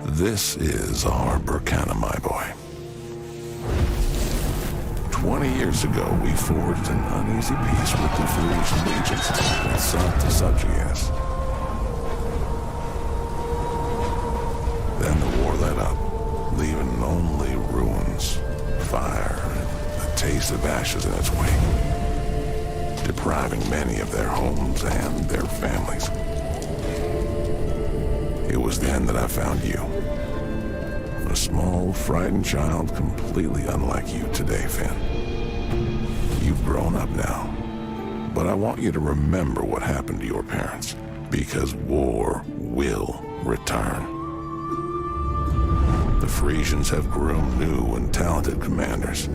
This is our Burkana, my boy. 20 years ago, we forged an uneasy peace with the Phoenician legions that sought to subjugate us. Then the war let up, leaving only ruins, fire, and the taste of ashes in its wake, depriving many of their homes and their families. It was then that I found you. A small, frightened child completely unlike you today, Finn. You've grown up now, but I want you to remember what happened to your parents, because war will return. The Frisians have groomed new and talented commanders.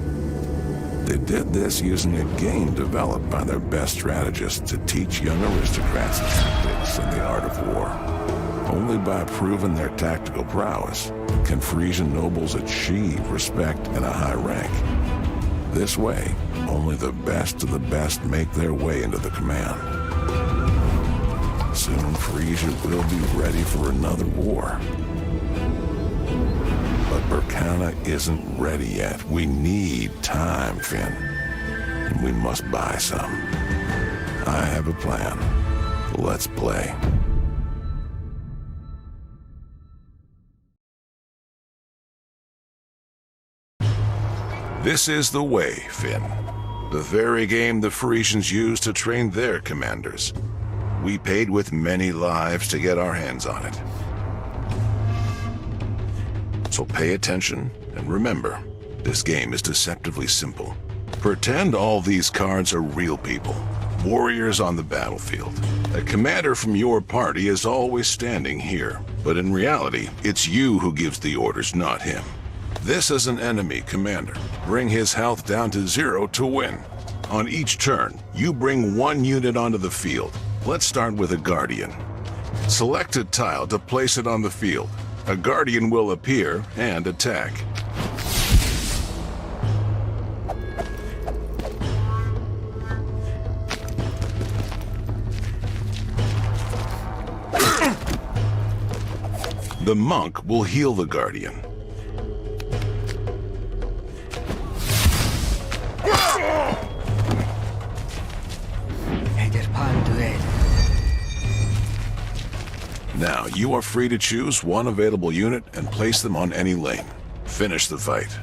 They did this using a game developed by their best strategists to teach young aristocrats the tactics and the art of war. Only by proving their tactical prowess can Frisian nobles achieve respect and a high rank. This way, only the best of the best make their way into the command. Soon Frisia will be ready for another war. But Burkana isn't ready yet. We need time, Finn. And we must buy some. I have a plan. Let's play. This is the way, Finn. The very game the Frisians used to train their commanders. We paid with many lives to get our hands on it. So pay attention, and remember, this game is deceptively simple. Pretend all these cards are real people, warriors on the battlefield. A commander from your party is always standing here, but in reality, it's you who gives the orders, not him. This is an enemy commander. Bring his health down to 0 to win. On each turn, you bring one unit onto the field. Let's start with a Guardian. Select a tile to place it on the field. A Guardian will appear and attack. The monk will heal the Guardian. Now, you are free to choose one available unit and place them on any lane. Finish the fight.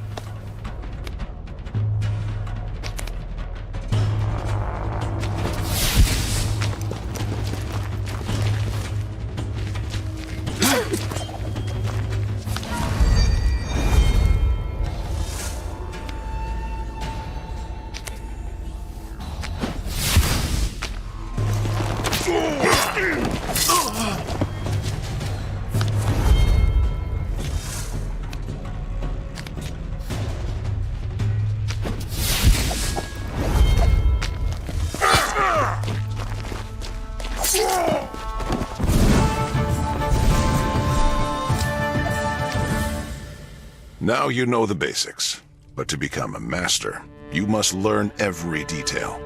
Now you know the basics, but to become a master, you must learn every detail.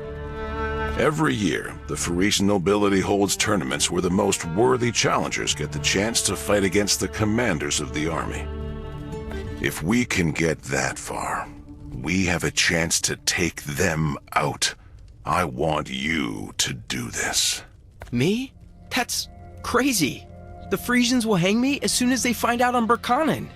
Every year, the Frisian nobility holds tournaments where the most worthy challengers get the chance to fight against the commanders of the army. If we can get that far, we have a chance to take them out. I want you to do this. Me? That's crazy. The Frisians will hang me as soon as they find out I'm Burkanan.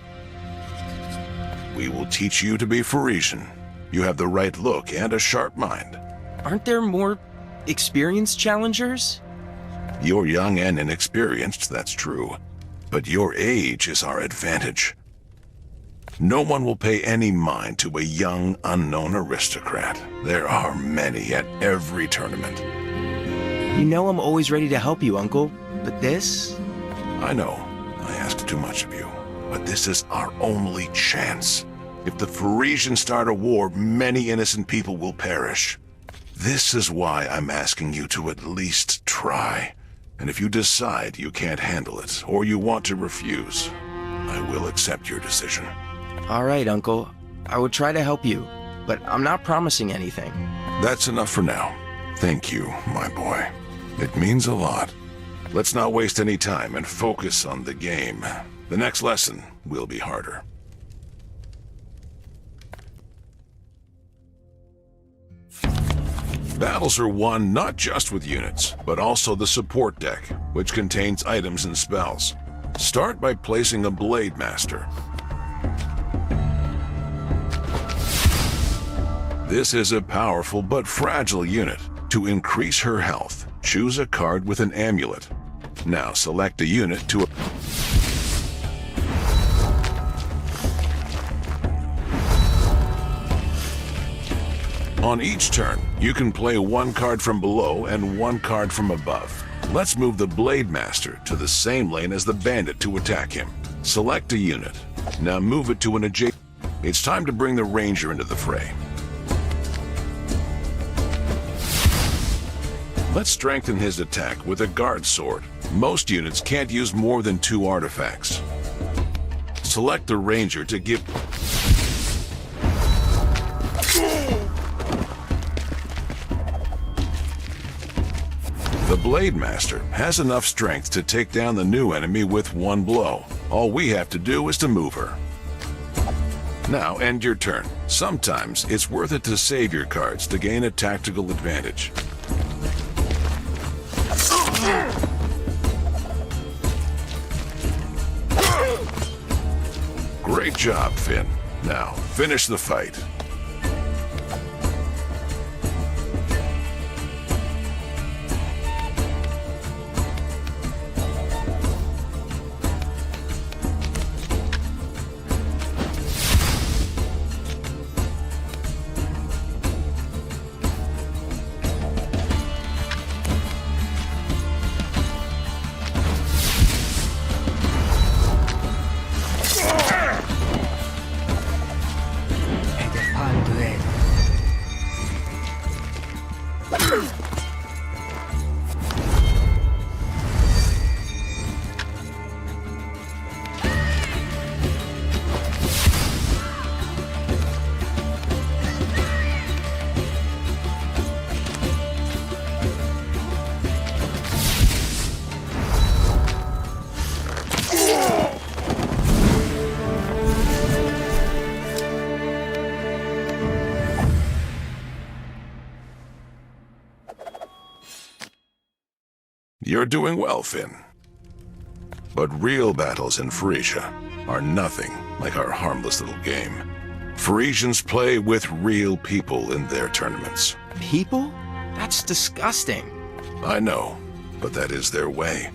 We will teach you to be Frisian. You have the right look and a sharp mind. Aren't there more experienced challengers? You're young and inexperienced, that's true. But your age is our advantage. No one will pay any mind to a young, unknown aristocrat. There are many at every tournament. You know I'm always ready to help you, Uncle. But this? I know. I asked too much of you. But this is our only chance. If the Frisians start a war, many innocent people will perish. This is why I'm asking you to at least try. And if you decide you can't handle it, or you want to refuse, I will accept your decision. All right, Uncle. I would try to help you, but I'm not promising anything. That's enough for now. Thank you, my boy. It means a lot. Let's not waste any time and focus on the game. The next lesson will be harder. Battles are won not just with units, but also the support deck, which contains items and spells. Start by placing a Blade Master. This is a powerful but fragile unit. To increase her health, choose a card with an amulet. Now select a unit to... On each turn, you can play one card from below and one card from above. Let's move the Blade Master to the same lane as the Bandit to attack him. Select a unit. Now move it to an adjacent... It's time to bring the Ranger into the fray. Let's strengthen his attack with a Guard Sword. Most units can't use more than 2 artifacts. Select the Ranger to give... The Blade Master has enough strength to take down the new enemy with one blow. All we have to do is to move her. Now end your turn. Sometimes it's worth it to save your cards to gain a tactical advantage. Great job, Finn. Now, finish the fight. You're doing well, Finn. But real battles in Frisia are nothing like our harmless little game. Frisians play with real people in their tournaments. People? That's disgusting. I know, but that is their way.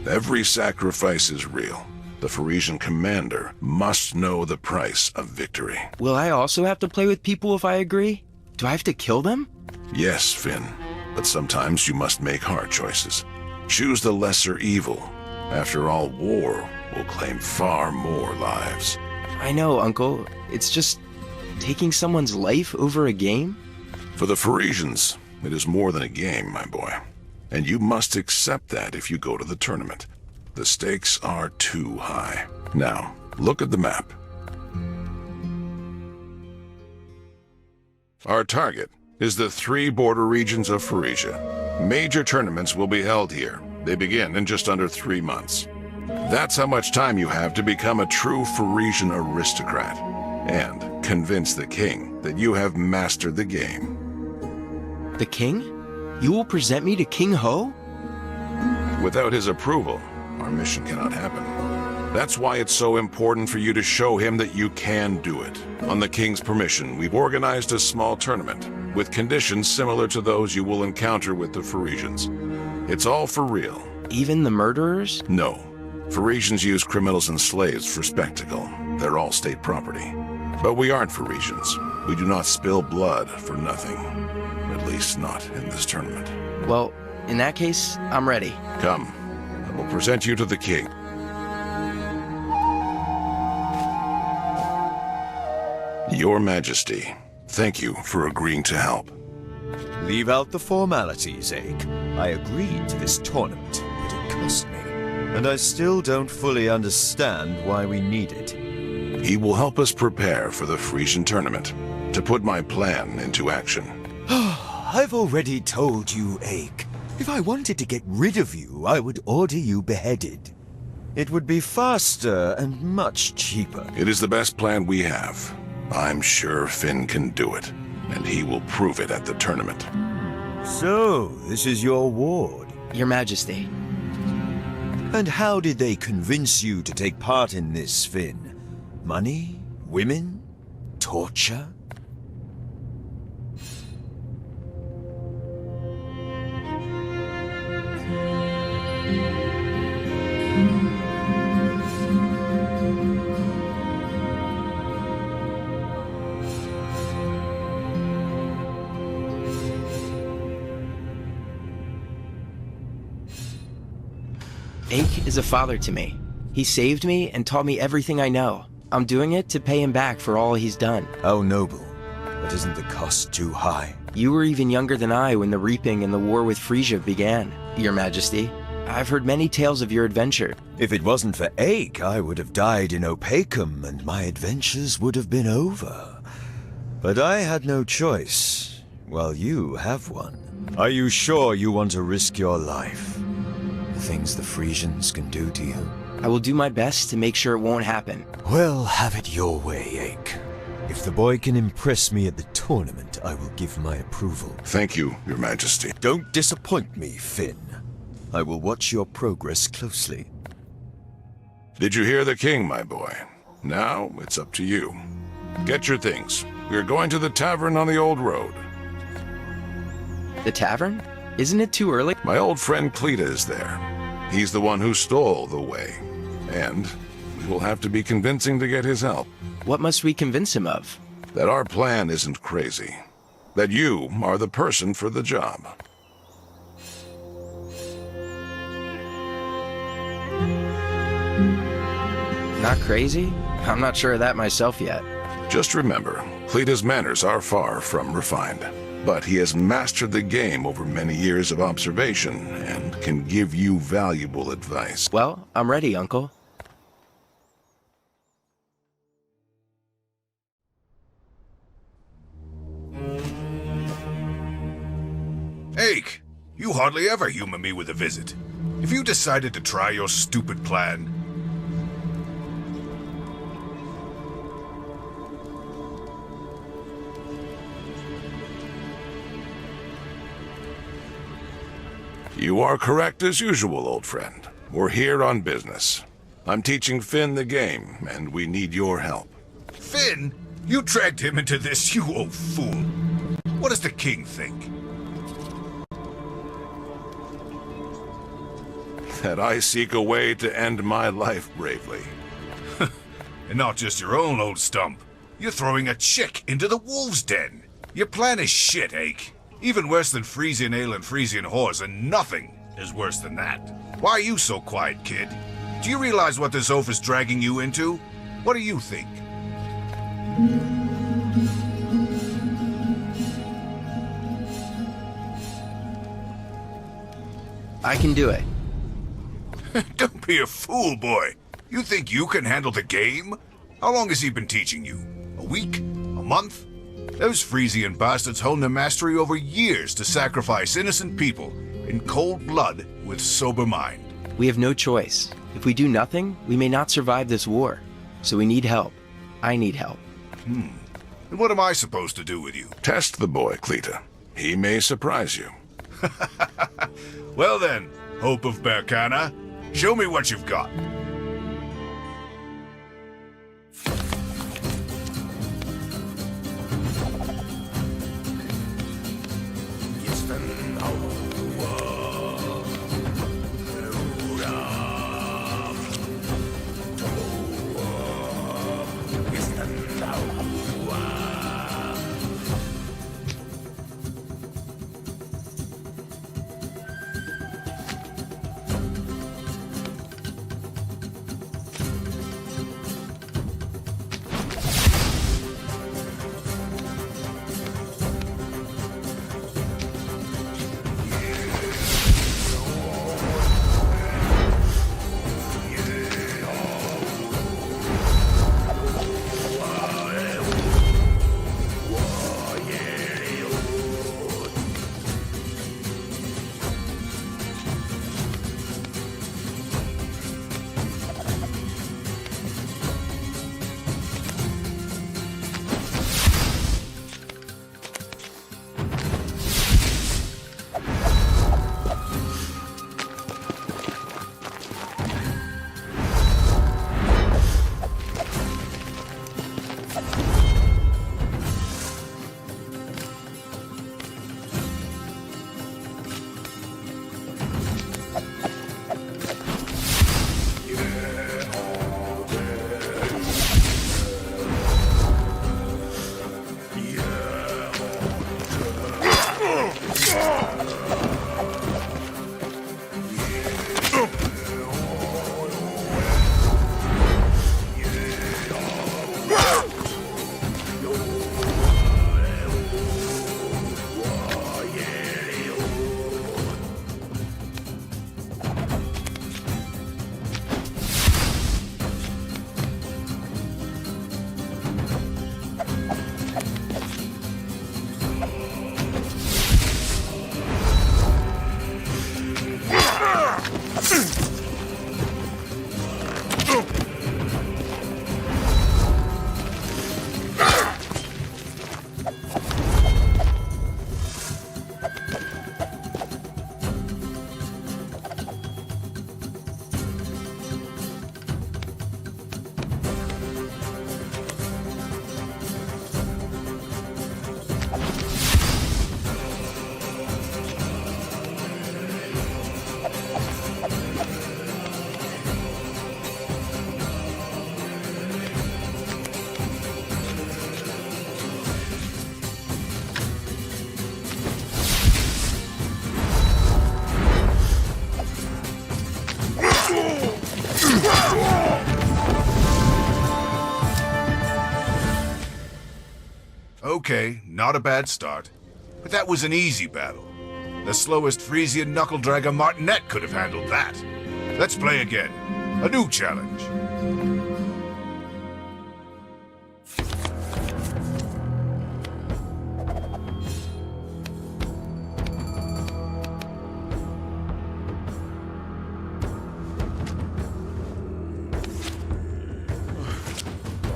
Every sacrifice is real. The Frisian commander must know the price of victory. Will I also have to play with people if I agree? Do I have to kill them? Yes, Finn, but sometimes you must make hard choices. Choose the lesser evil. After all, war will claim far more lives. I know, Uncle. It's just taking someone's life over a game? For the Frisians, it is more than a game, my boy. And you must accept that if you go to the tournament. The stakes are too high. Now, look at the map. Our target is the 3 border regions of Frisia. Major tournaments will be held here. They begin in just under 3 months. That's how much time you have to become a true Frisian aristocrat and convince the king that you have mastered the game. The king? You will present me to King Ho? Without his approval, our mission cannot happen. That's why it's so important for you to show him that you can do it. On the king's permission, we've organized a small tournament with conditions similar to those you will encounter with the Frisians. It's all for real. Even the murderers? No. Frisians use criminals and slaves for spectacle. They're all state property. But we aren't Frisians. We do not spill blood for nothing. At least not in this tournament. Well, in that case, I'm ready. Come. I will present you to the king. Your Majesty, thank you for agreeing to help. Leave out the formalities, Ake. I agreed to this tournament, but it cost me. And I still don't fully understand why we need it. He will help us prepare for the Frisian tournament, to put my plan into action. I've already told you, Ake. If I wanted to get rid of you, I would order you beheaded. It would be faster and much cheaper. It is the best plan we have. I'm sure Finn can do it, and he will prove it at the tournament. So, this is your ward. Your Majesty. And how did they convince you to take part in this, Finn? Money? Women? Torture? Ache is a father to me. He saved me and taught me everything I know. I'm doing it to pay him back for all he's done. How noble. But isn't the cost too high? You were even younger than I when the Reaping and the war with Frisia began, Your Majesty. I've heard many tales of your adventure. If it wasn't for Ache, I would have died in Opacum and my adventures would have been over. But I had no choice, while you have one. Are you sure you want to risk your life? The things the Frisians can do to you? I will do my best to make sure it won't happen. Well, have it your way, Ache. If the boy can impress me at the tournament, I will give my approval. Thank you, Your Majesty. Don't disappoint me, Finn. I will watch your progress closely. Did you hear the king, my boy? Now it's up to you. Get your things. We are going to the tavern on the old road. The tavern? Isn't it too early? My old friend Cleta is there. He's the one who stole the way. And we will have to be convincing to get his help. What must we convince him of? That our plan isn't crazy. That you are the person for the job. Not crazy? I'm not sure of that myself yet. Just remember, Cleta's manners are far from refined. But he has mastered the game over many years of observation and can give you valuable advice. Well, I'm ready, Uncle. Ache, you hardly ever humor me with a visit. If you decided to try your stupid plan... You are correct as usual, old friend. We're here on business. I'm teaching Finn the game, and we need your help. Finn? You dragged him into this, you old fool. What does the king think? That I seek a way to end my life bravely. And not just your own old stump. You're throwing a chick into the wolves' den. Your plan is shit, Ache. Even worse than Frisian ale and Frisian whores, and nothing is worse than that. Why are you so quiet, kid? Do you realize what this oaf is dragging you into? What do you think? I can do it. Don't be a fool, boy. You think you can handle the game? How long has he been teaching you? A week? A month? Those Frisian bastards honed their mastery over years to sacrifice innocent people in cold blood with sober mind. We have no choice. If we do nothing, we may not survive this war. So we need help. I need help. And what am I supposed to do with you? Test the boy, Cleta. He may surprise you. Well then, Hope of Berkana, show me what you've got. Okay, not a bad start. But that was an easy battle. The slowest Frisian knuckle-dragger Martinet could have handled that. Let's play again. A new challenge.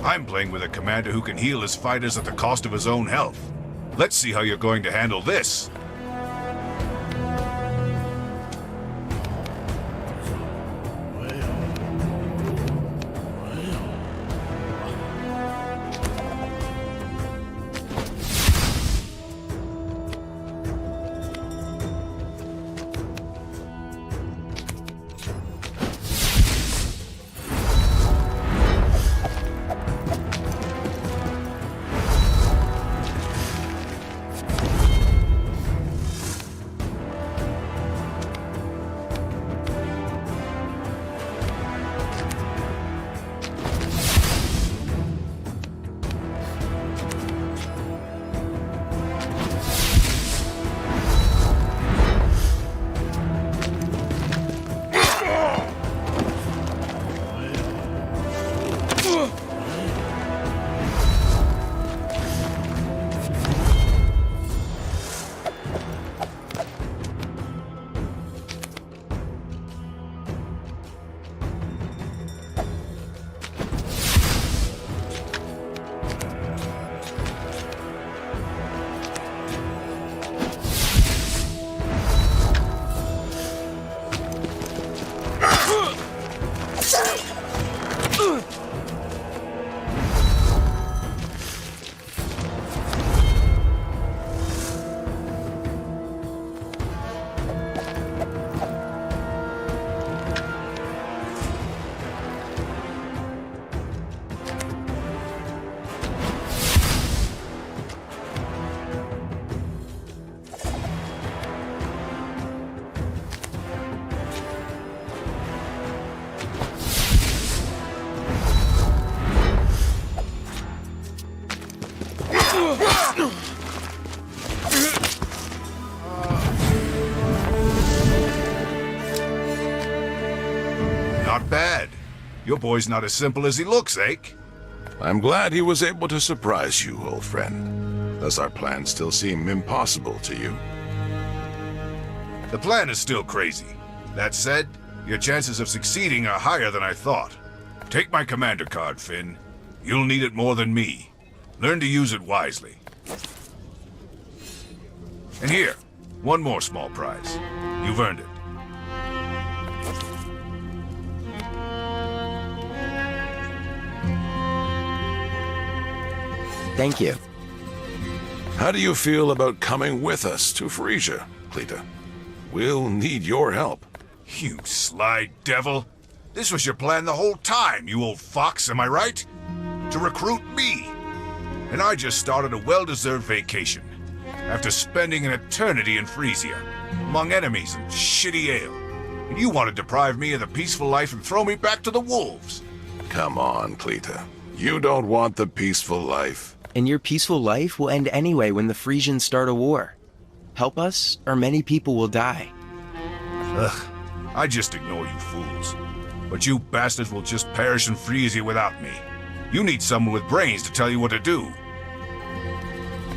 I'm playing with a commander who can heal his fighters at the cost of his own health. Let's see how you're going to handle this. Not bad. Your boy's not as simple as he looks, Ake. I'm glad he was able to surprise you, old friend. Does our plan still seem impossible to you? The plan is still crazy. That said, your chances of succeeding are higher than I thought. Take my commander card, Finn. You'll need it more than me. Learn to use it wisely. And here, one more small prize. You've earned it. Thank you. How do you feel about coming with us to Frisia, Cleta? We'll need your help. You sly devil. This was your plan the whole time, you old fox, am I right? To recruit me. And I just started a well-deserved vacation. After spending an eternity in Frisia, among enemies and shitty ale. And you want to deprive me of the peaceful life and throw me back to the wolves. Come on, Cleta. You don't want the peaceful life. And your peaceful life will end anyway when the Frisians start a war. Help us, or many people will die. Ugh, I just ignore you fools. But you bastards will just perish in Frisia without me. You need someone with brains to tell you what to do.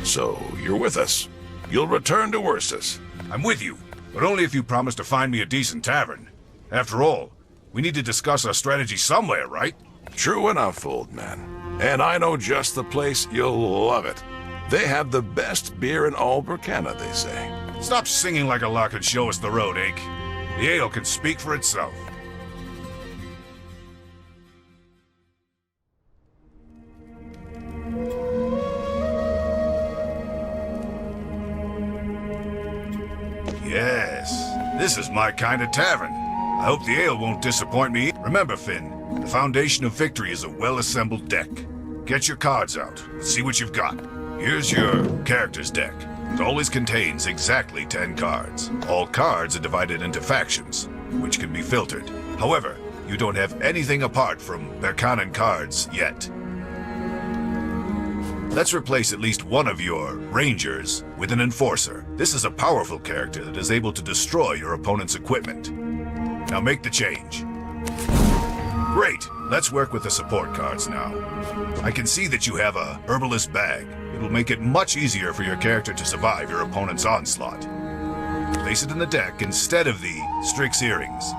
So, you're with us. You'll return to Ursus. I'm with you, but only if you promise to find me a decent tavern. After all, we need to discuss our strategy somewhere, right? True enough, old man. And I know just the place. You'll love it. They have the best beer in all Burkina, they say. Stop singing like a lark and show us the road, Ake. The ale can speak for itself. Yes, this is my kind of tavern. I hope the ale won't disappoint me. Remember, Finn, the foundation of victory is a well-assembled deck. Get your cards out. Let's see what you've got. Here's your character's deck. It always contains exactly 10 cards. All cards are divided into factions, which can be filtered. However, you don't have anything apart from Berkanan cards yet. Let's replace at least one of your Rangers with an Enforcer. This is a powerful character that is able to destroy your opponent's equipment. Now make the change. Great! Let's work with the support cards now. I can see that you have a Herbalist bag. It'll make it much easier for your character to survive your opponent's onslaught. Place it in the deck instead of the Strix earrings.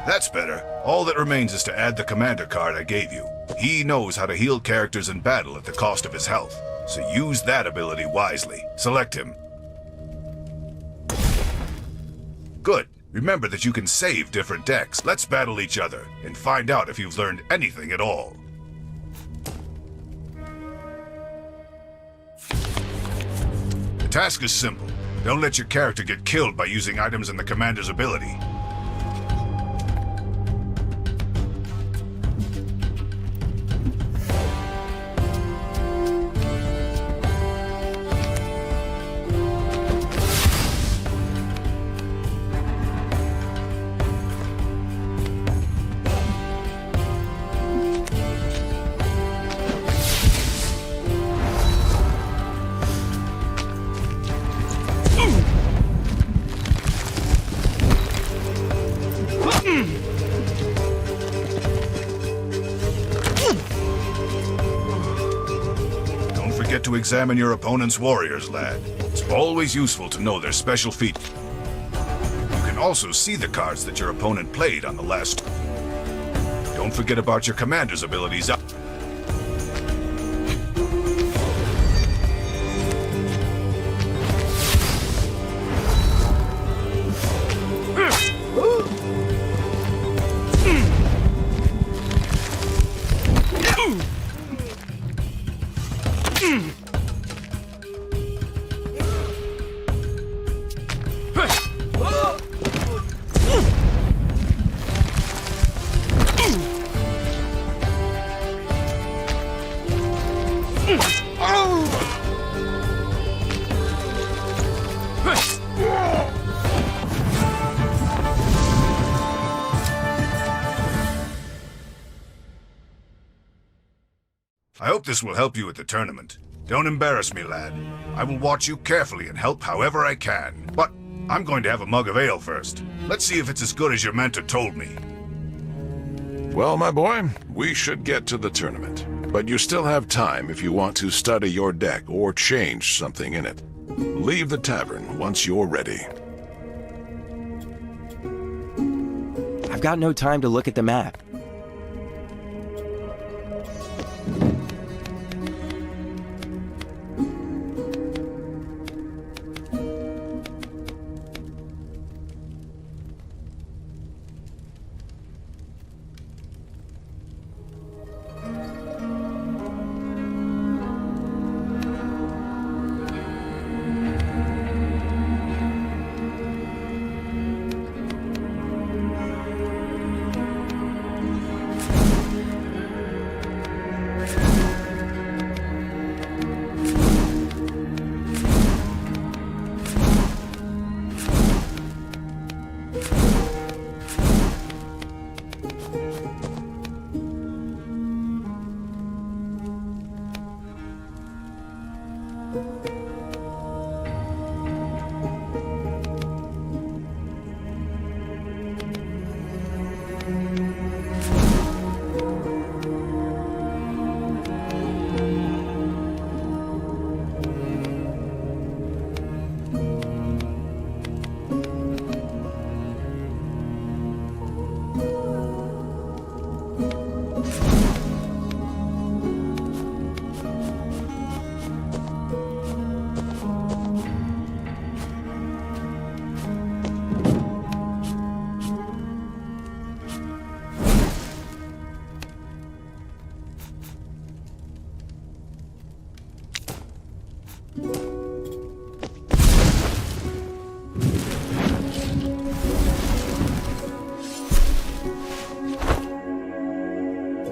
That's better. All that remains is to add the commander card I gave you. He knows how to heal characters in battle at the cost of his health, so use that ability wisely. Select him. Good. Remember that you can save different decks. Let's battle each other and find out if you've learned anything at all. The task is simple. Don't let your character get killed by using items in the commander's ability. To examine your opponent's warriors, lad. It's always useful to know their special feat. You can also see the cards that your opponent played on the last. Don't forget about your commander's abilities. I hope this will help you at the tournament. Don't embarrass me, lad. I will watch you carefully and help however I can. But I'm going to have a mug of ale first. Let's see if it's as good as your mentor told me. Well, my boy, we should get to the tournament. But you still have time if you want to study your deck or change something in it. Leave the tavern once you're ready. I've got no time to look at the map.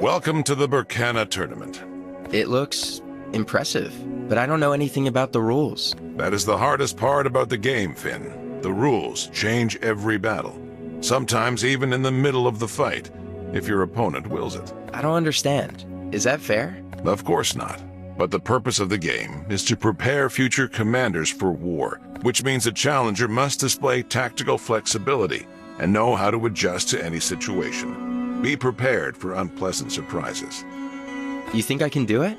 Welcome to the Berkana tournament. It looks impressive, but I don't know anything about the rules. That is the hardest part about the game, Finn. The rules change every battle. Sometimes even in the middle of the fight, if your opponent wills it. I don't understand. Is that fair? Of course not. But the purpose of the game is to prepare future commanders for war, which means a challenger must display tactical flexibility and know how to adjust to any situation. Be prepared for unpleasant surprises. You think I can do it?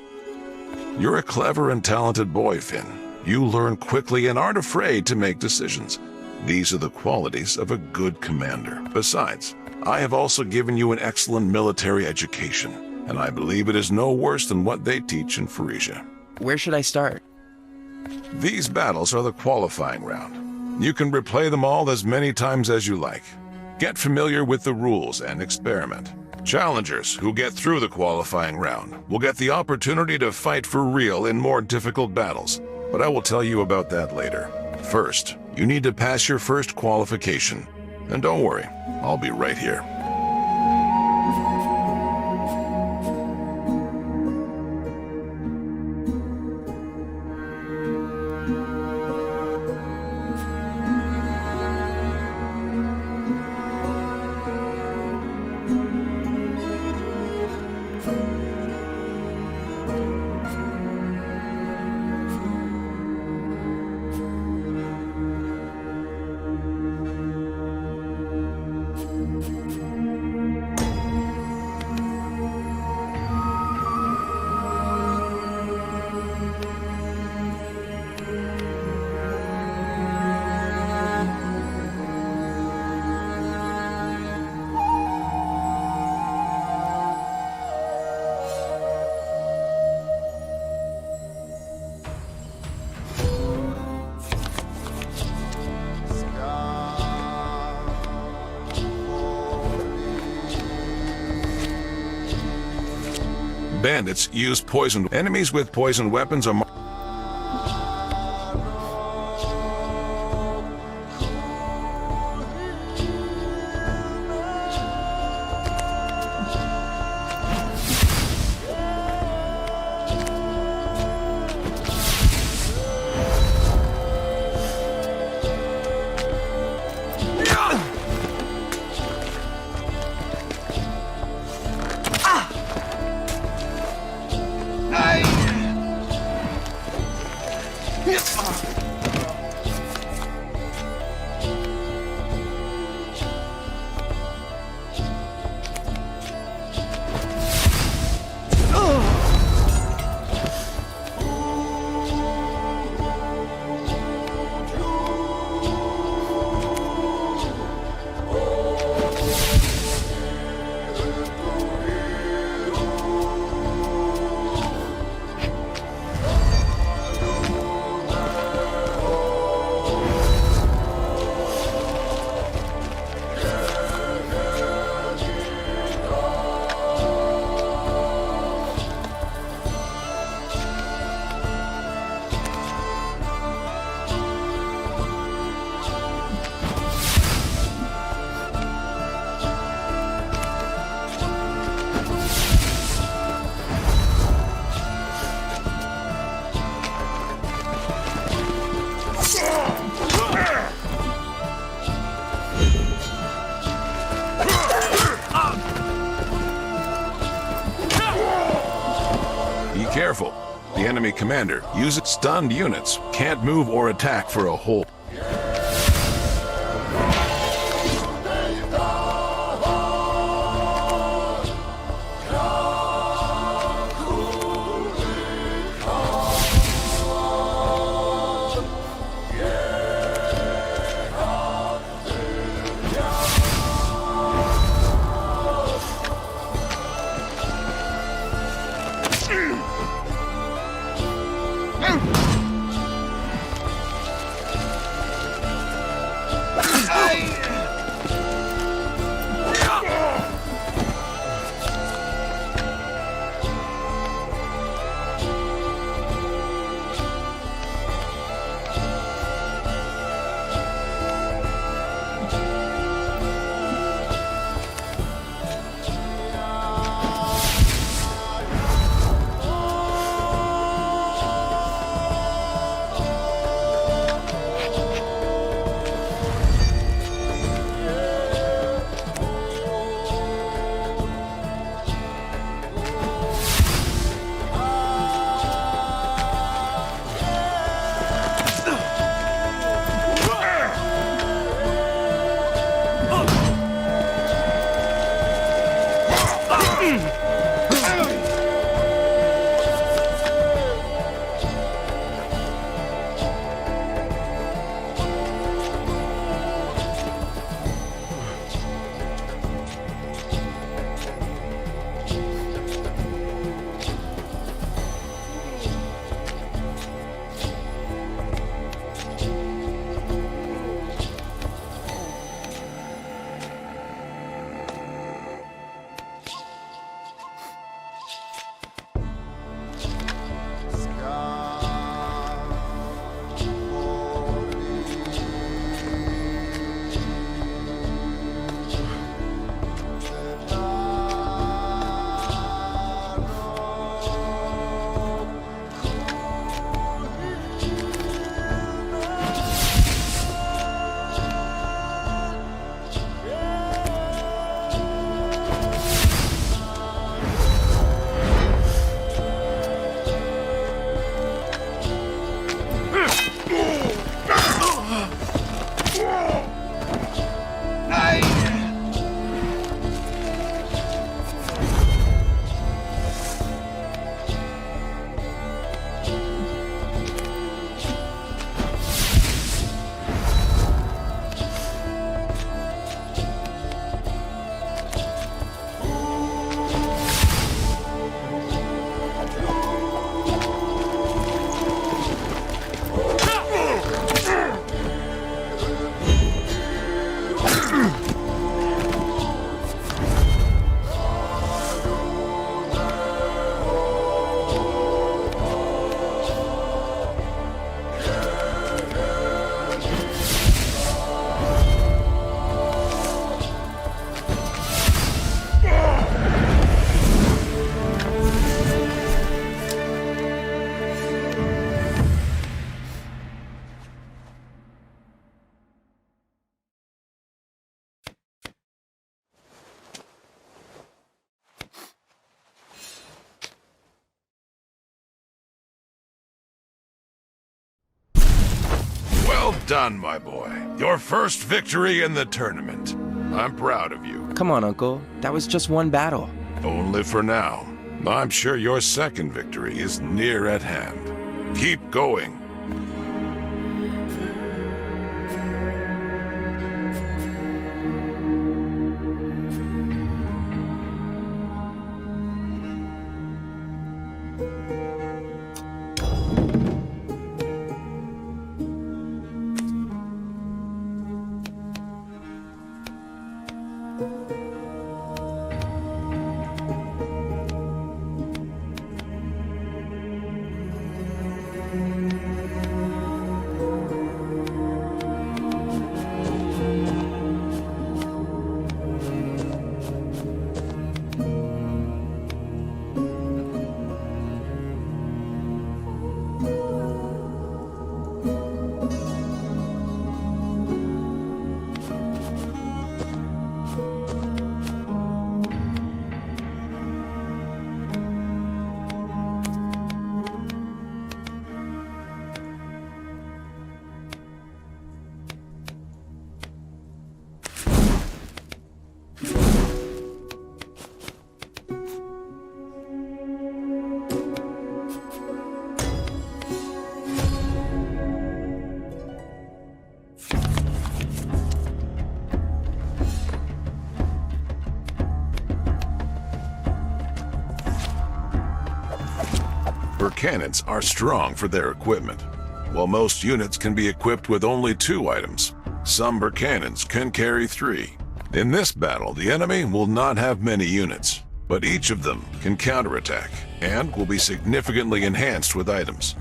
You're a clever and talented boy, Finn. You learn quickly and aren't afraid to make decisions. These are the qualities of a good commander. Besides, I have also given you an excellent military education, and I believe it is no worse than what they teach in Frisia. Where should I start? These battles are the qualifying round. You can replay them all as many times as you like. Get familiar with the rules and experiment. Challengers who get through the qualifying round will get the opportunity to fight for real in more difficult battles, but I will tell you about that later. First, you need to pass your first qualification. And don't worry, I'll be right here. Bandits use poison. Enemies with poison weapons are careful. The enemy commander uses stunned units, can't move or attack for a whole. Well done, my boy. Your first victory in the tournament. I'm proud of you. Come on, Uncle. That was just one battle. Only for now. I'm sure your second victory is near at hand. Keep going. Cannons are strong for their equipment. While most units can be equipped with only 2 items, some cannons can carry 3. In this battle, the enemy will not have many units, but each of them can counterattack and will be significantly enhanced with items.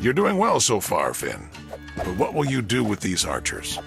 You're doing well so far, Finn. But what will you do with these archers?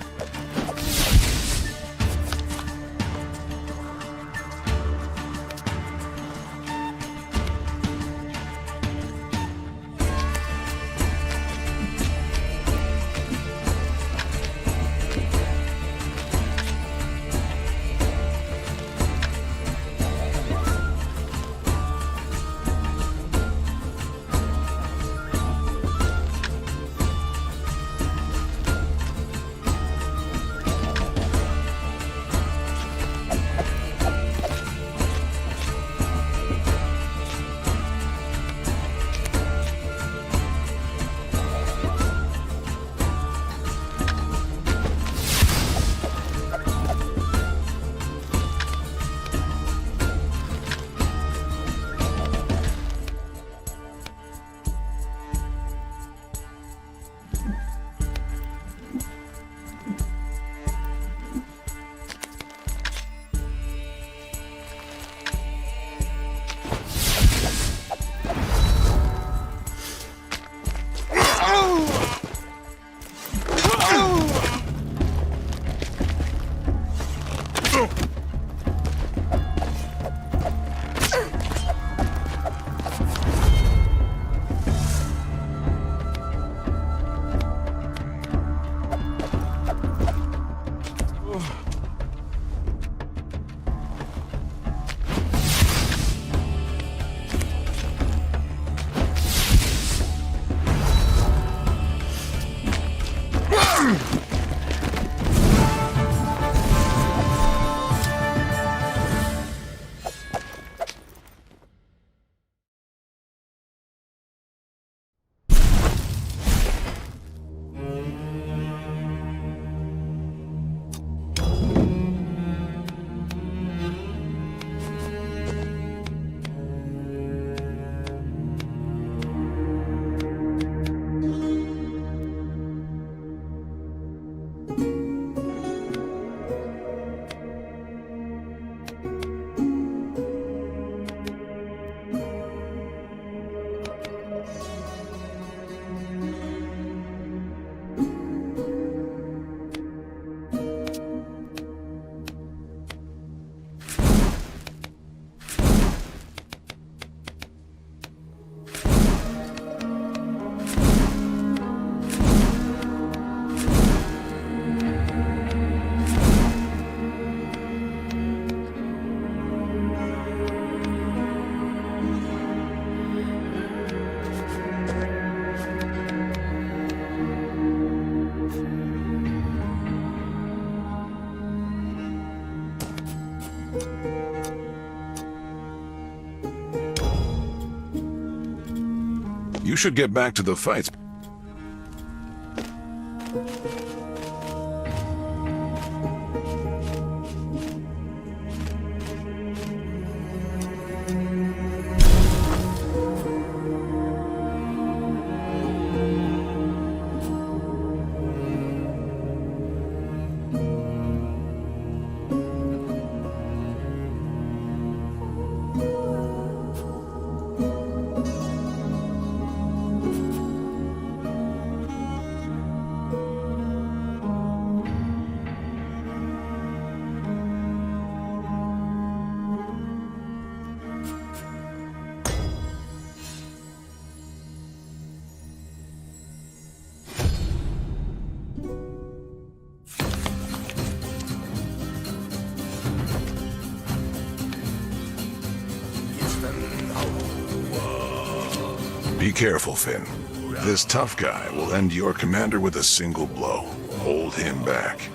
You should get back to the fights. Be careful, Finn. This tough guy will end your commander with a single blow. Hold him back.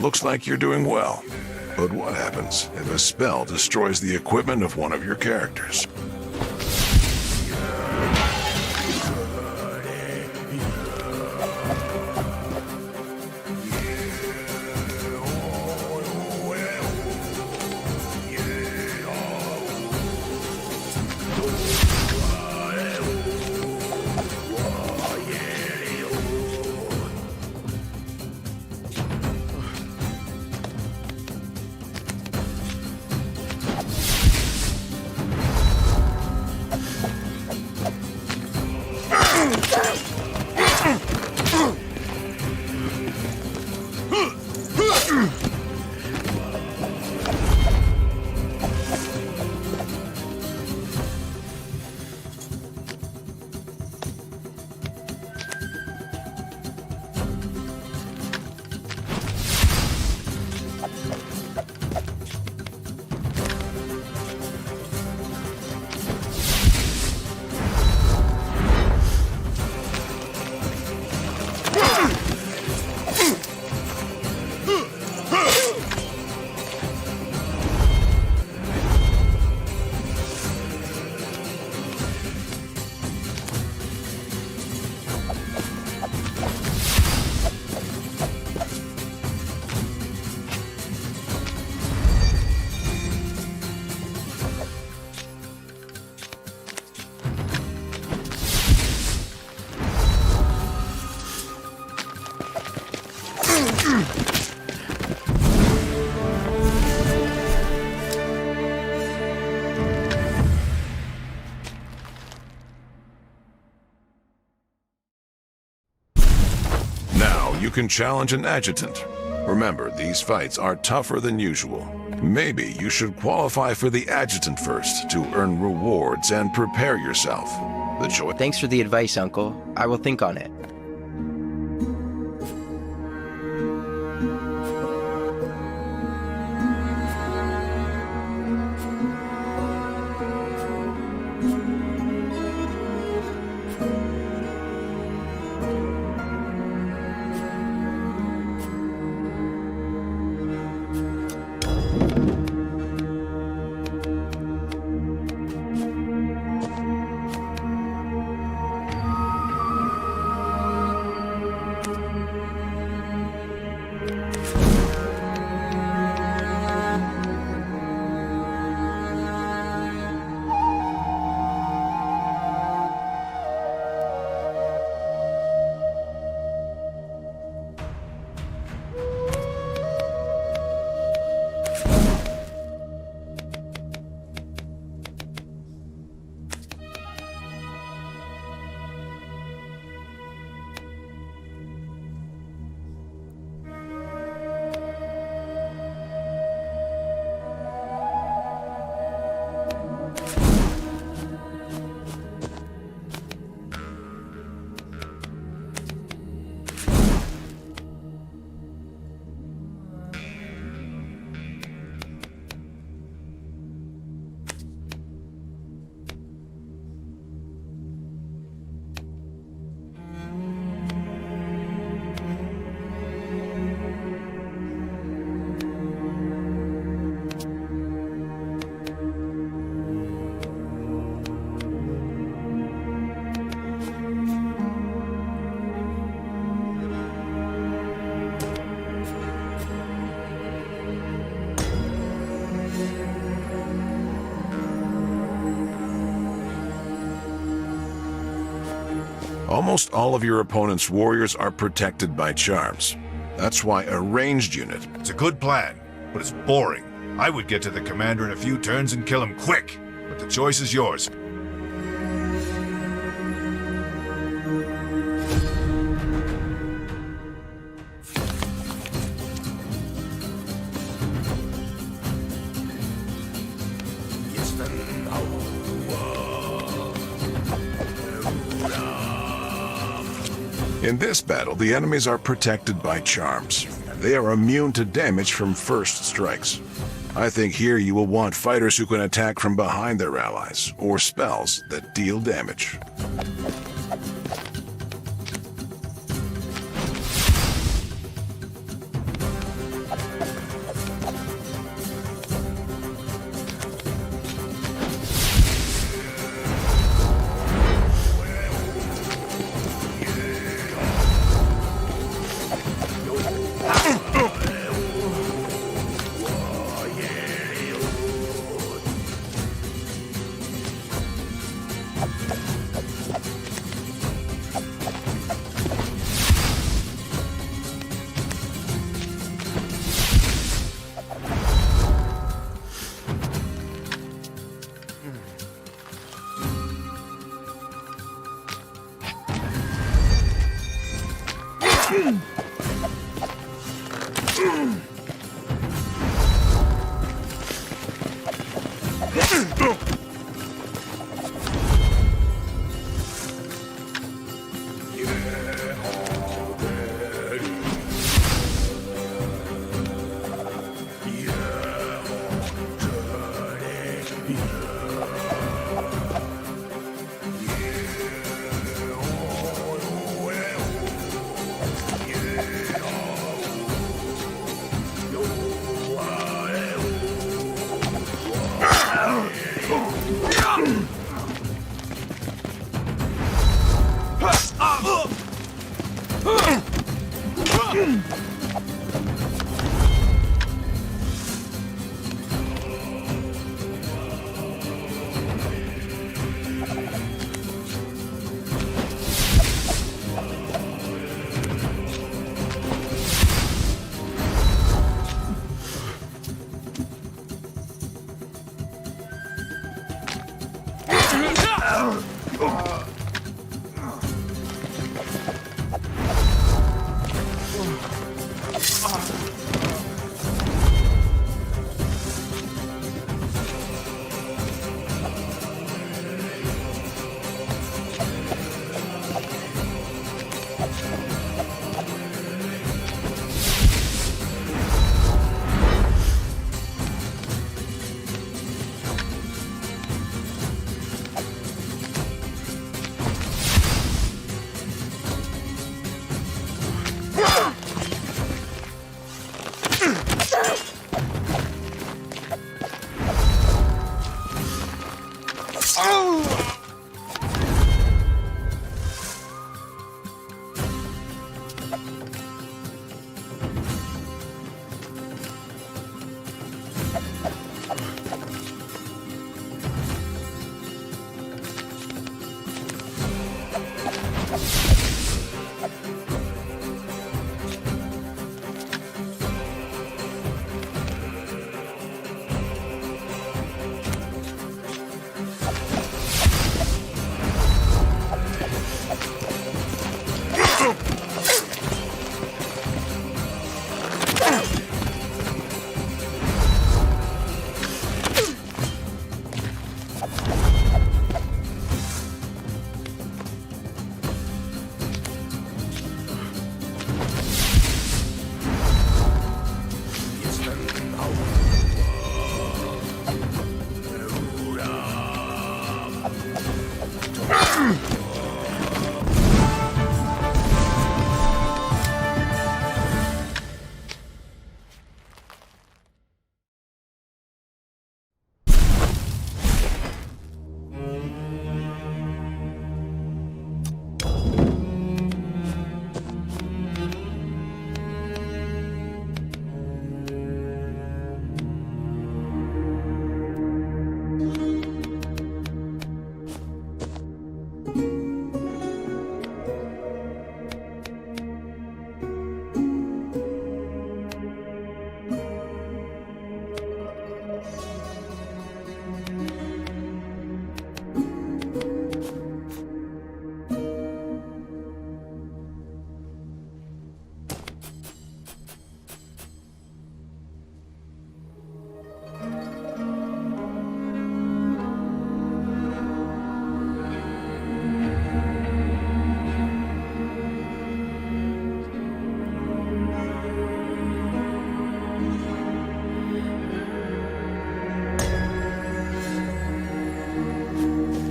Looks like you're doing well. But what happens if a spell destroys the equipment of one of your characters? Now you can challenge an adjutant. Remember, these fights are tougher than usual. Maybe you should qualify for the adjutant first to earn rewards and prepare yourself. The choice. Thanks for the advice, Uncle. I will think on it. Almost all of your opponent's warriors are protected by charms. That's why a ranged unit. It's a good plan, but it's boring. I would get to the commander in a few turns and kill him quick, but the choice is yours. In this battle, the enemies are protected by charms. They are immune to damage from first strikes. I think here you will want fighters who can attack from behind their allies, or spells that deal damage.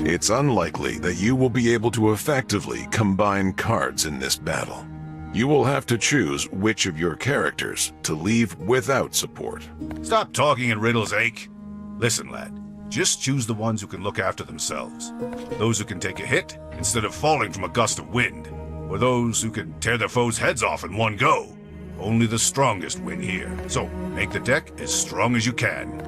It's unlikely that you will be able to effectively combine cards in this battle. You will have to choose which of your characters to leave without support. Stop talking in riddles, Ake. Listen, lad. Just choose the ones who can look after themselves. Those who can take a hit instead of falling from a gust of wind. Or those who can tear their foes' heads off in one go. Only the strongest win here. So, make the deck as strong as you can.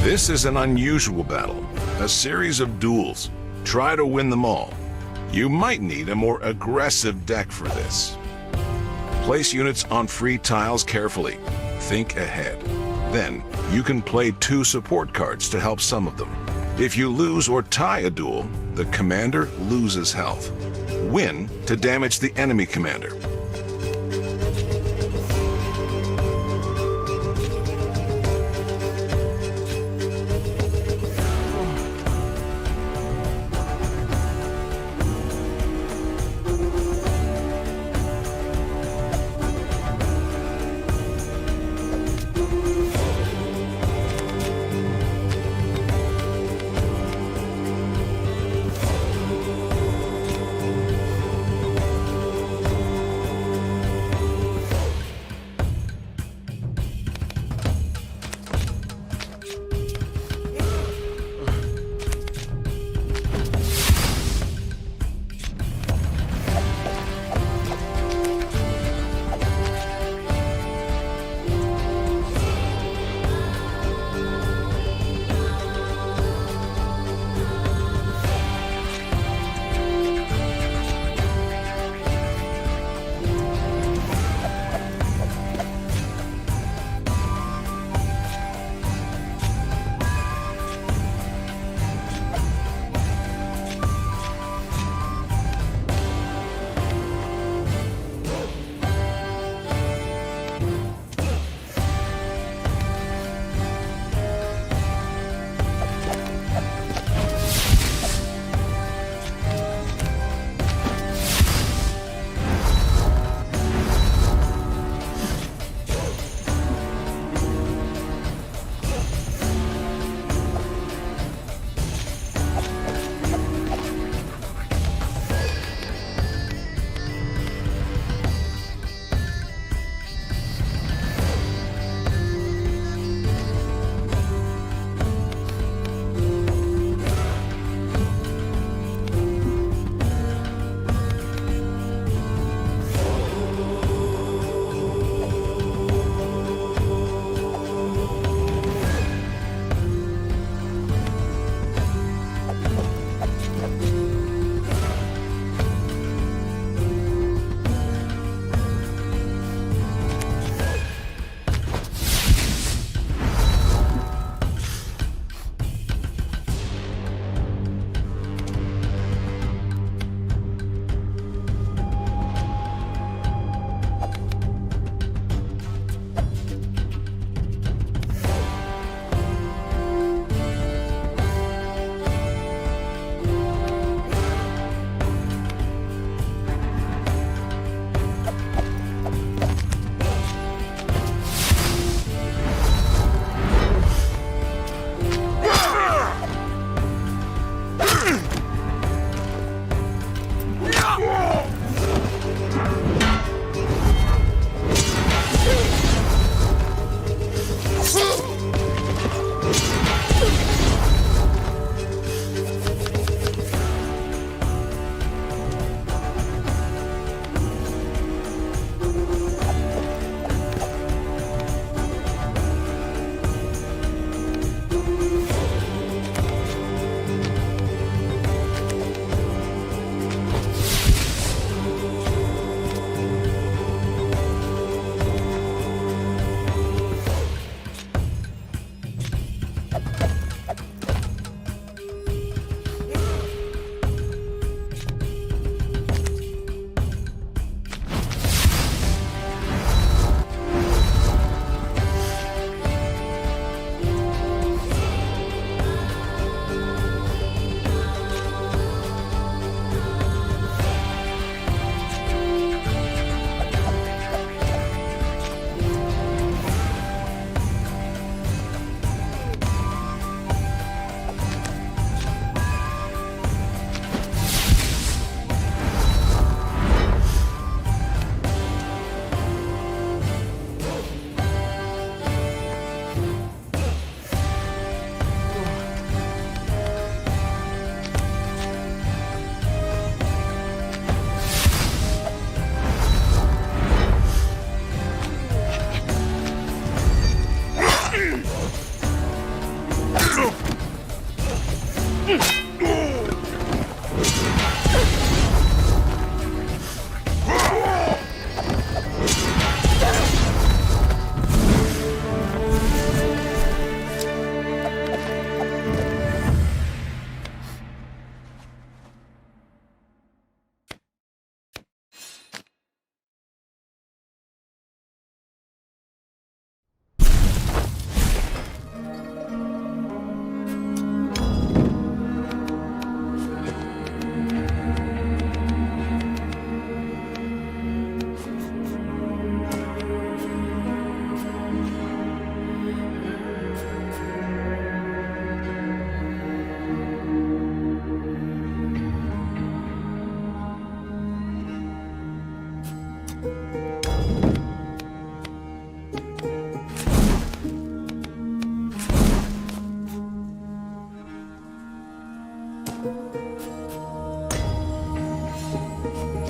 This is an unusual battle, a series of duels. Try to win them all. You might need a more aggressive deck for this. Place units on free tiles carefully. Think ahead. Then, you can play 2 support cards to help some of them. If you lose or tie a duel, the commander loses health. Win to damage the enemy commander.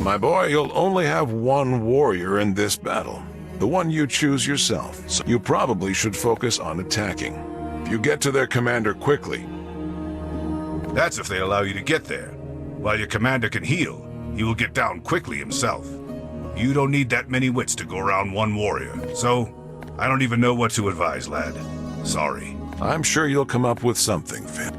My boy, you'll only have one warrior in this battle. The one you choose yourself. So you probably should focus on attacking. If you get to their commander quickly, That's if they allow you to get there. While your commander can heal, he will get down quickly himself. You don't need that many wits to go around one warrior, so I don't even know what to advise, lad. Sorry. I'm sure you'll come up with something, Finn.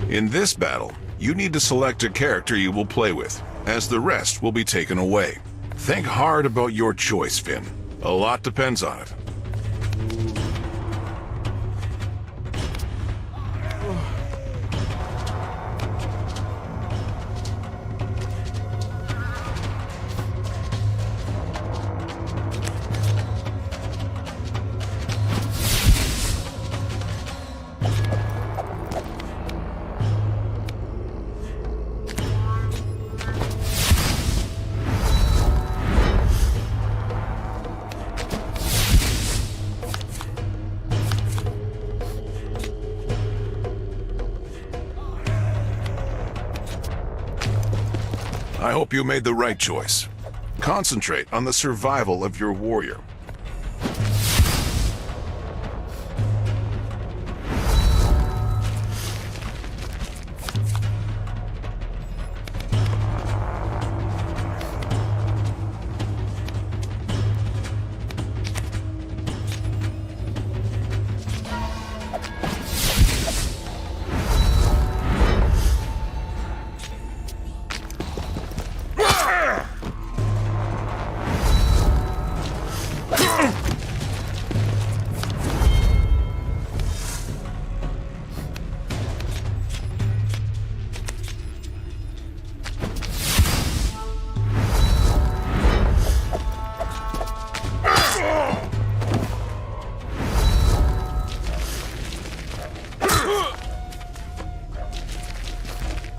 In this battle, you need to select a character you will play with, as the rest will be taken away. Think hard about your choice, Finn. A lot depends on it. I hope you made the right choice. Concentrate on the survival of your warrior.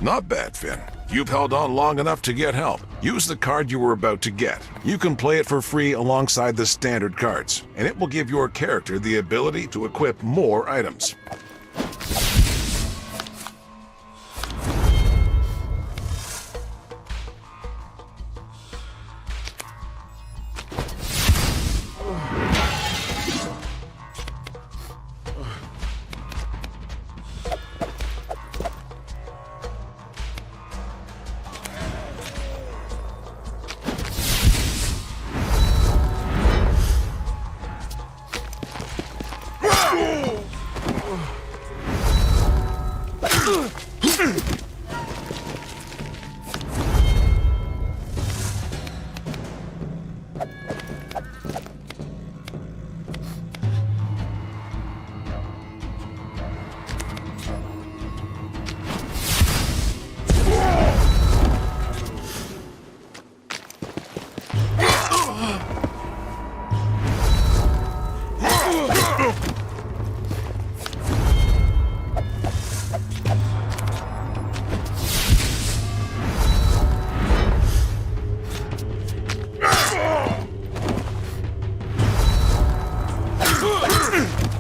Not bad, Finn. You've held on long enough to get help. Use the card you were about to get. You can play it for free alongside the standard cards, and it will give your character the ability to equip more items. Ugh!